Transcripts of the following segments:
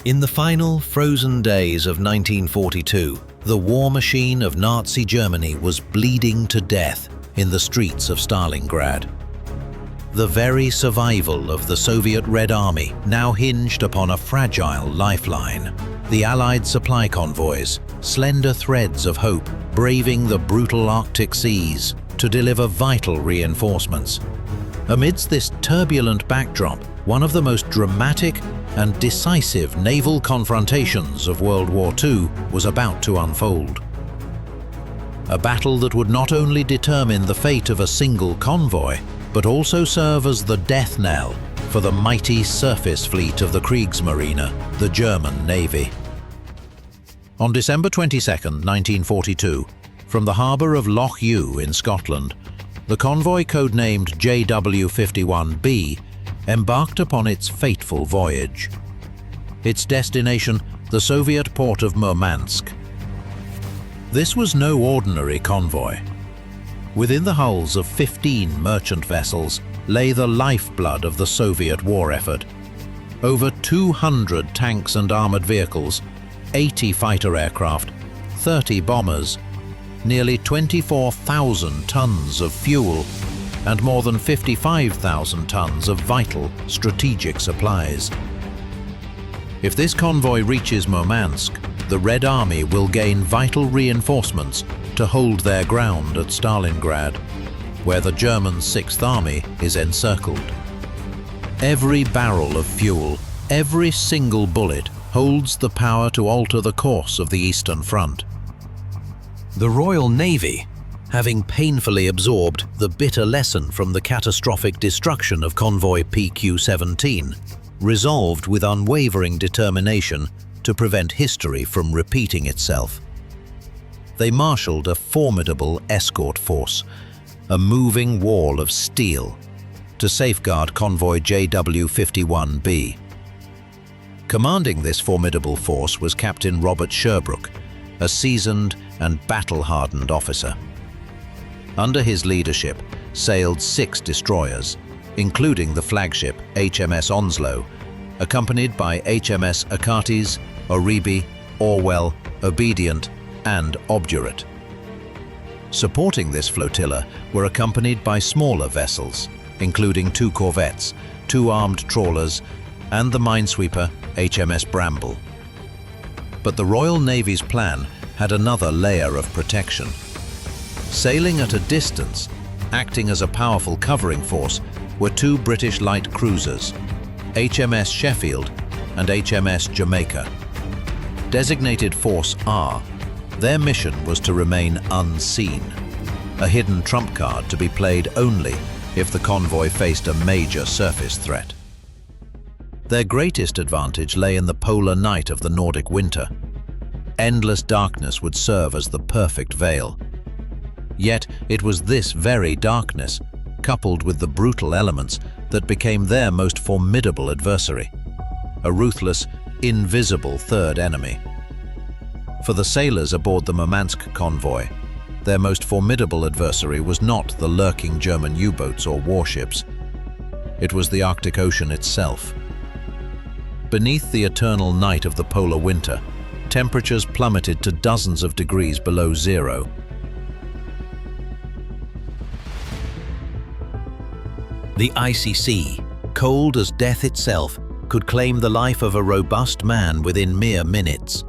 In the final, frozen days of 1942, the war machine of Nazi Germany was bleeding to death in the streets of Stalingrad. The very survival of the Soviet Red Army now hinged upon a fragile lifeline. The Allied supply convoys, slender threads of hope, braving the brutal Arctic seas to deliver vital reinforcements. Amidst this turbulent backdrop, one of the most dramatic and decisive naval confrontations of World War II was about to unfold. A battle that would not only determine the fate of a single convoy, but also serve as the death knell for the mighty surface fleet of the Kriegsmarine, the German Navy. On December 22, 1942, from the harbour of Loch Ewe in Scotland, the convoy codenamed JW-51B embarked upon its fateful voyage. Its destination, the Soviet port of Murmansk. This was no ordinary convoy. Within the hulls of 15 merchant vessels lay the lifeblood of the Soviet war effort. Over 200 tanks and armoured vehicles, 80 fighter aircraft, 30 bombers, nearly 24,000 tons of fuel, and more than 55,000 tons of vital strategic supplies. If this convoy reaches Murmansk, the Red Army will gain vital reinforcements to hold their ground at Stalingrad, where the German Sixth Army is encircled. Every barrel of fuel, every single bullet holds the power to alter the course of the Eastern Front. The Royal Navy, having painfully absorbed the bitter lesson from the catastrophic destruction of convoy PQ-17, resolved with unwavering determination to prevent history from repeating itself. They marshaled a formidable escort force, a moving wall of steel, to safeguard convoy JW-51B. Commanding this formidable force was Captain Robert Sherbrooke, a seasoned and battle-hardened officer. Under his leadership sailed 6 destroyers, including the flagship HMS Onslow, accompanied by HMS Achates, Oribe, Orwell, Obedient, and Obdurate. Supporting this flotilla were accompanied by smaller vessels, including 2 corvettes, 2 armed trawlers, and the minesweeper HMS Bramble. But the Royal Navy's plan had another layer of protection. Sailing at a distance, acting as a powerful covering force, were 2 British light cruisers, HMS Sheffield and HMS Jamaica. Designated Force R, their mission was to remain unseen, a hidden trump card to be played only if the convoy faced a major surface threat. Their greatest advantage lay in the polar night of the Nordic winter. Endless darkness would serve as the perfect veil. Yet it was this very darkness, coupled with the brutal elements, that became their most formidable adversary, a ruthless, invisible third enemy. For the sailors aboard the Murmansk convoy, their most formidable adversary was not the lurking German U-boats or warships. It was the Arctic Ocean itself. Beneath the eternal night of the polar winter, temperatures plummeted to dozens of degrees below zero. The icy sea, cold as death itself, could claim the life of a robust man within mere minutes.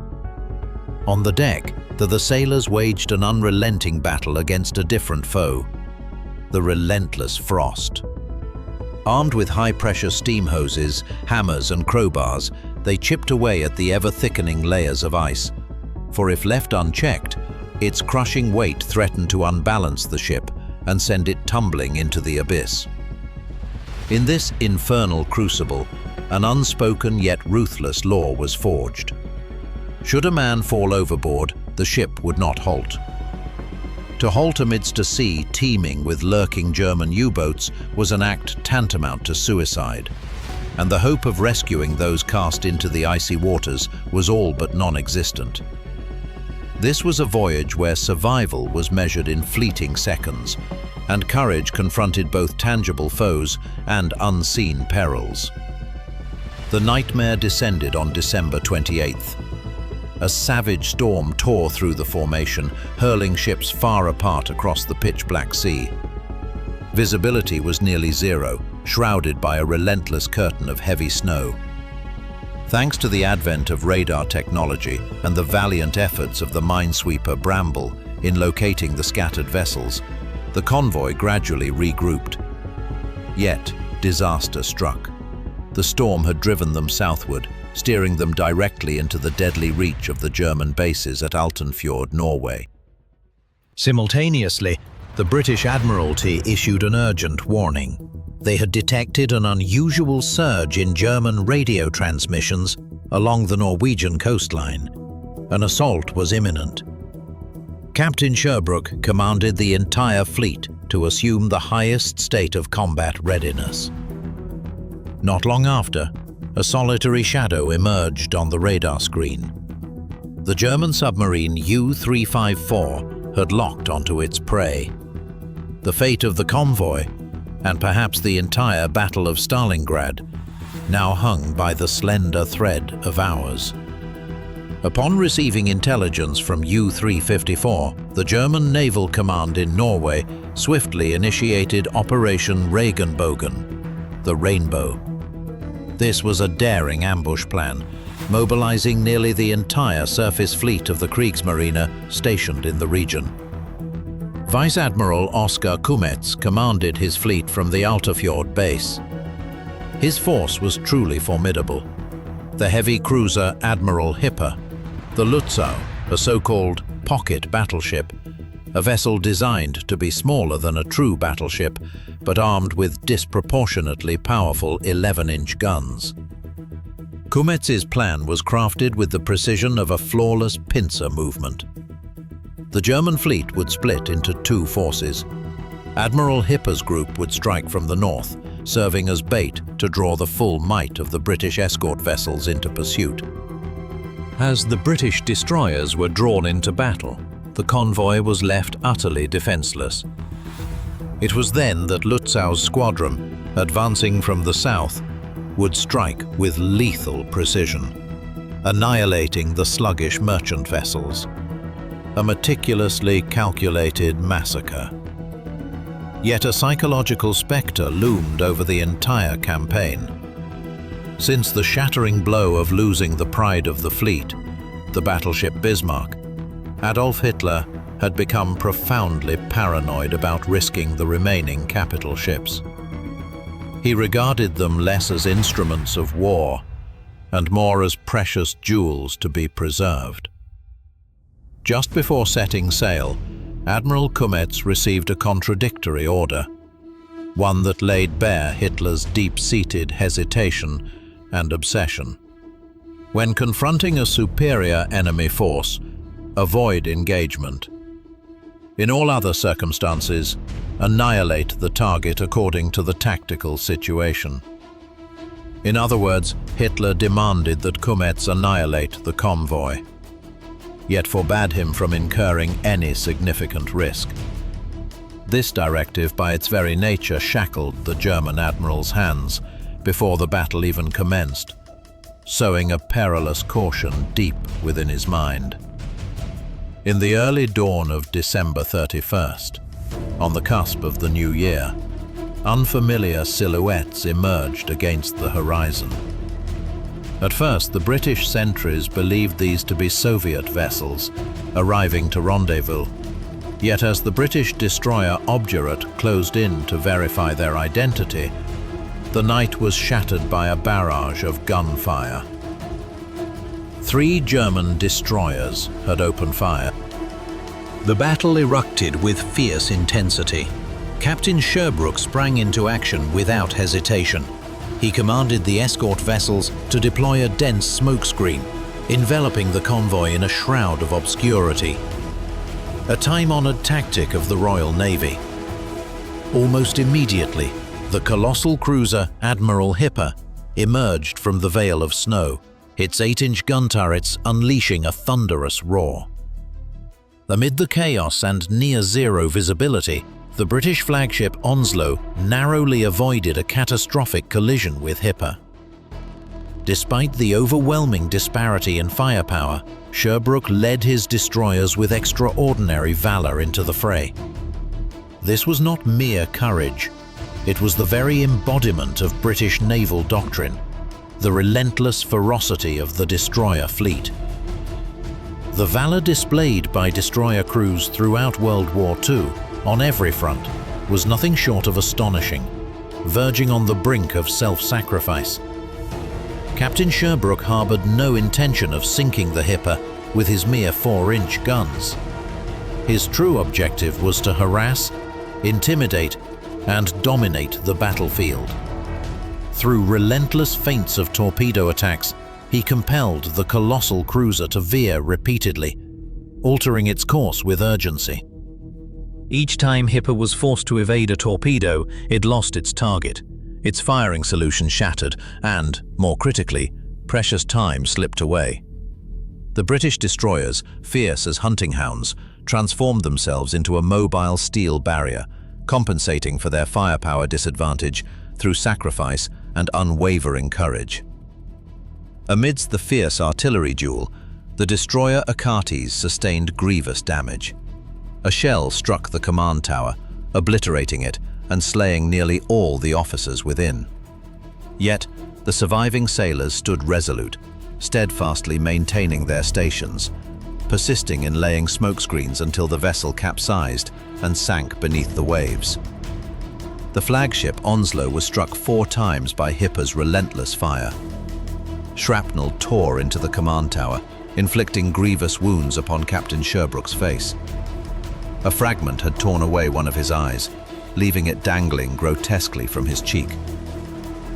On the deck, the sailors waged an unrelenting battle against a different foe, the relentless frost. Armed with high-pressure steam hoses, hammers and crowbars, they chipped away at the ever-thickening layers of ice, for if left unchecked, its crushing weight threatened to unbalance the ship and send it tumbling into the abyss. In this infernal crucible, an unspoken yet ruthless law was forged. Should a man fall overboard, the ship would not halt. To halt amidst a sea teeming with lurking German U-boats was an act tantamount to suicide, and the hope of rescuing those cast into the icy waters was all but non-existent. This was a voyage where survival was measured in fleeting seconds, and courage confronted both tangible foes and unseen perils. The nightmare descended on December 28th. A savage storm tore through the formation, hurling ships far apart across the pitch-black sea. Visibility was nearly zero, shrouded by a relentless curtain of heavy snow. Thanks to the advent of radar technology and the valiant efforts of the minesweeper Bramble in locating the scattered vessels, the convoy gradually regrouped. Yet, disaster struck. The storm had driven them southward, steering them directly into the deadly reach of the German bases at Altenfjord, Norway. Simultaneously, the British Admiralty issued an urgent warning. They had detected an unusual surge in German radio transmissions along the Norwegian coastline. An assault was imminent. Captain Sherbrooke commanded the entire fleet to assume the highest state of combat readiness. Not long after, a solitary shadow emerged on the radar screen. The German submarine U-354 had locked onto its prey. The fate of the convoy, and perhaps the entire Battle of Stalingrad, now hung by the slender thread of hours. Upon receiving intelligence from U-354, the German Naval Command in Norway swiftly initiated Operation Regenbogen, the Rainbow. This was a daring ambush plan, mobilizing nearly the entire surface fleet of the Kriegsmarine stationed in the region. Vice Admiral Oskar Kummetz commanded his fleet from the Altenfjord base. His force was truly formidable. The heavy cruiser Admiral Hipper, the Lutzow, a so-called pocket battleship, a vessel designed to be smaller than a true battleship, but armed with disproportionately powerful 11-inch guns. Kummetz's plan was crafted with the precision of a flawless pincer movement. The German fleet would split into two forces. Admiral Hipper's group would strike from the north, serving as bait to draw the full might of the British escort vessels into pursuit. As the British destroyers were drawn into battle, the convoy was left utterly defenseless. It was then that Lutzow's squadron, advancing from the south, would strike with lethal precision, annihilating the sluggish merchant vessels. A meticulously calculated massacre. Yet a psychological spectre loomed over the entire campaign. Since the shattering blow of losing the pride of the fleet, the battleship Bismarck, Adolf Hitler had become profoundly paranoid about risking the remaining capital ships. He regarded them less as instruments of war and more as precious jewels to be preserved. Just before setting sail, Admiral Kummetz received a contradictory order, one that laid bare Hitler's deep-seated hesitation and obsession. When confronting a superior enemy force, avoid engagement. In all other circumstances, annihilate the target according to the tactical situation. In other words, Hitler demanded that Kummetz annihilate the convoy, yet forbade him from incurring any significant risk. This directive, by its very nature, shackled the German admiral's hands before the battle even commenced, sowing a perilous caution deep within his mind. In the early dawn of December 31st, on the cusp of the new year, unfamiliar silhouettes emerged against the horizon. At first, the British sentries believed these to be Soviet vessels arriving to rendezvous. Yet as the British destroyer Obdurate closed in to verify their identity, the night was shattered by a barrage of gunfire. 3 German destroyers had opened fire. The battle erupted with fierce intensity. Captain Sherbrooke sprang into action without hesitation. He commanded the escort vessels to deploy a dense smokescreen, enveloping the convoy in a shroud of obscurity. A time-honored tactic of the Royal Navy. Almost immediately, the colossal cruiser Admiral Hipper emerged from the veil of snow, its 8-inch gun turrets unleashing a thunderous roar. Amid the chaos and near-zero visibility, the British flagship Onslow narrowly avoided a catastrophic collision with Hipper. Despite the overwhelming disparity in firepower, Sherbrooke led his destroyers with extraordinary valor into the fray. This was not mere courage. It was the very embodiment of British naval doctrine, the relentless ferocity of the destroyer fleet. The valor displayed by destroyer crews throughout World War II, on every front, was nothing short of astonishing, verging on the brink of self-sacrifice. Captain Sherbrooke harbored no intention of sinking the Hipper with his mere 4-inch guns. His true objective was to harass, intimidate, and dominate the battlefield. Through relentless feints of torpedo attacks, he compelled the colossal cruiser to veer repeatedly, altering its course with urgency. Each time Hipper was forced to evade a torpedo, it lost its target. Its firing solution shattered and, more critically, precious time slipped away. The British destroyers, fierce as hunting hounds, transformed themselves into a mobile steel barrier, compensating for their firepower disadvantage through sacrifice and unwavering courage. Amidst the fierce artillery duel, the destroyer Achates sustained grievous damage. A shell struck the command tower, obliterating it and slaying nearly all the officers within. Yet, the surviving sailors stood resolute, steadfastly maintaining their stations, persisting in laying smokescreens until the vessel capsized and sank beneath the waves. The flagship Onslow was struck 4 times by Hipper's relentless fire. Shrapnel tore into the command tower, inflicting grievous wounds upon Captain Sherbrooke's face. A fragment had torn away one of his eyes, leaving it dangling grotesquely from his cheek.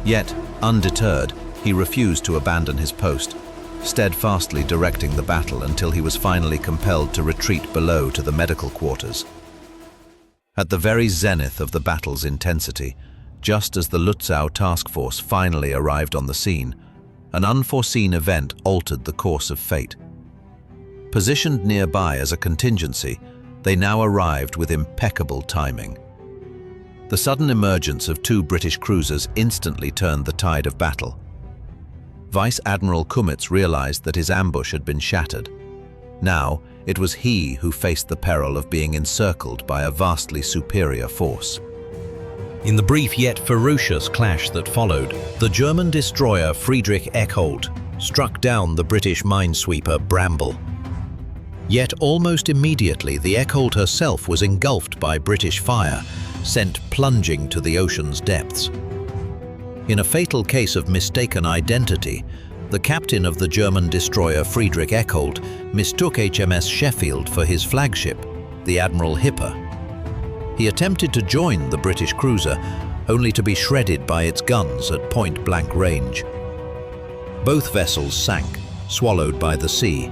Yet, undeterred, he refused to abandon his post, steadfastly directing the battle until he was finally compelled to retreat below to the medical quarters. At the very zenith of the battle's intensity, just as the Lutzow task force finally arrived on the scene, an unforeseen event altered the course of fate. Positioned nearby as a contingency, they now arrived with impeccable timing. The sudden emergence of 2 British cruisers instantly turned the tide of battle. Vice Admiral Kummitz realized that his ambush had been shattered. Now, it was he who faced the peril of being encircled by a vastly superior force. In the brief yet ferocious clash that followed, the German destroyer Friedrich Eckholt struck down the British minesweeper Bramble. Yet almost immediately, the Eckholt herself was engulfed by British fire, sent plunging to the ocean's depths. In a fatal case of mistaken identity, the captain of the German destroyer Friedrich Eckholt mistook HMS Sheffield for his flagship, the Admiral Hipper. He attempted to join the British cruiser, only to be shredded by its guns at point-blank range. Both vessels sank, swallowed by the sea,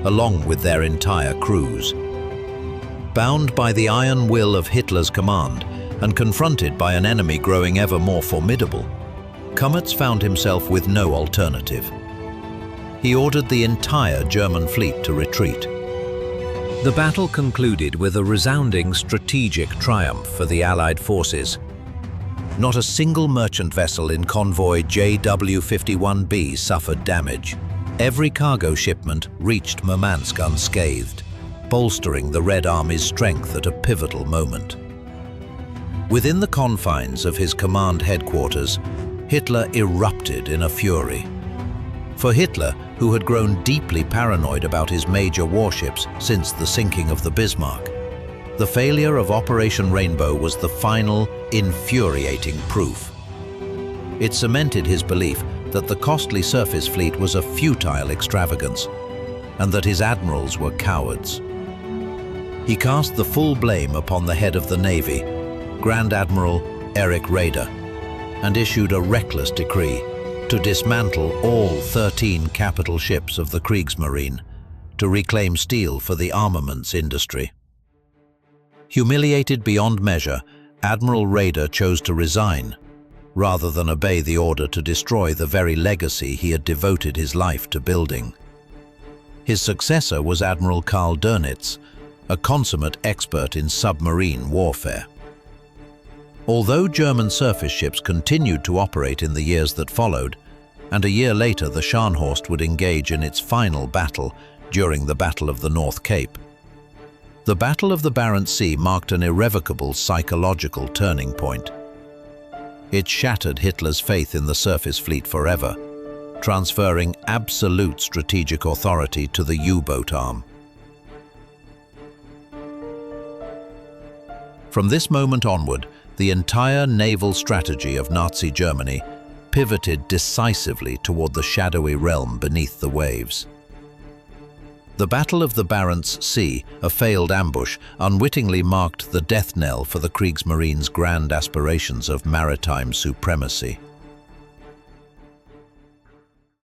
along with their entire crews. Bound by the iron will of Hitler's command and confronted by an enemy growing ever more formidable, Kummitz found himself with no alternative. He ordered the entire German fleet to retreat. The battle concluded with a resounding strategic triumph for the Allied forces. Not a single merchant vessel in Convoy JW-51B suffered damage. Every cargo shipment reached Murmansk unscathed, bolstering the Red Army's strength at a pivotal moment. Within the confines of his command headquarters, Hitler erupted in a fury. For Hitler, who had grown deeply paranoid about his major warships since the sinking of the Bismarck, the failure of Operation Rainbow was the final, infuriating proof. It cemented his belief that the costly surface fleet was a futile extravagance, and that his admirals were cowards. He cast the full blame upon the head of the Navy, Grand Admiral Erich Raeder, and issued a reckless decree to dismantle all 13 capital ships of the Kriegsmarine to reclaim steel for the armaments industry. Humiliated beyond measure, Admiral Raeder chose to resign, rather than obey the order to destroy the very legacy he had devoted his life to building. His successor was Admiral Karl Dönitz, a consummate expert in submarine warfare. Although German surface ships continued to operate in the years that followed, and a year later the Scharnhorst would engage in its final battle during the Battle of the North Cape. The Battle of the Barents Sea marked an irrevocable psychological turning point. It shattered Hitler's faith in the surface fleet forever, transferring absolute strategic authority to the U-boat arm. From this moment onward, the entire naval strategy of Nazi Germany pivoted decisively toward the shadowy realm beneath the waves. The Battle of the Barents Sea, a failed ambush, unwittingly marked the death knell for the Kriegsmarine's grand aspirations of maritime supremacy.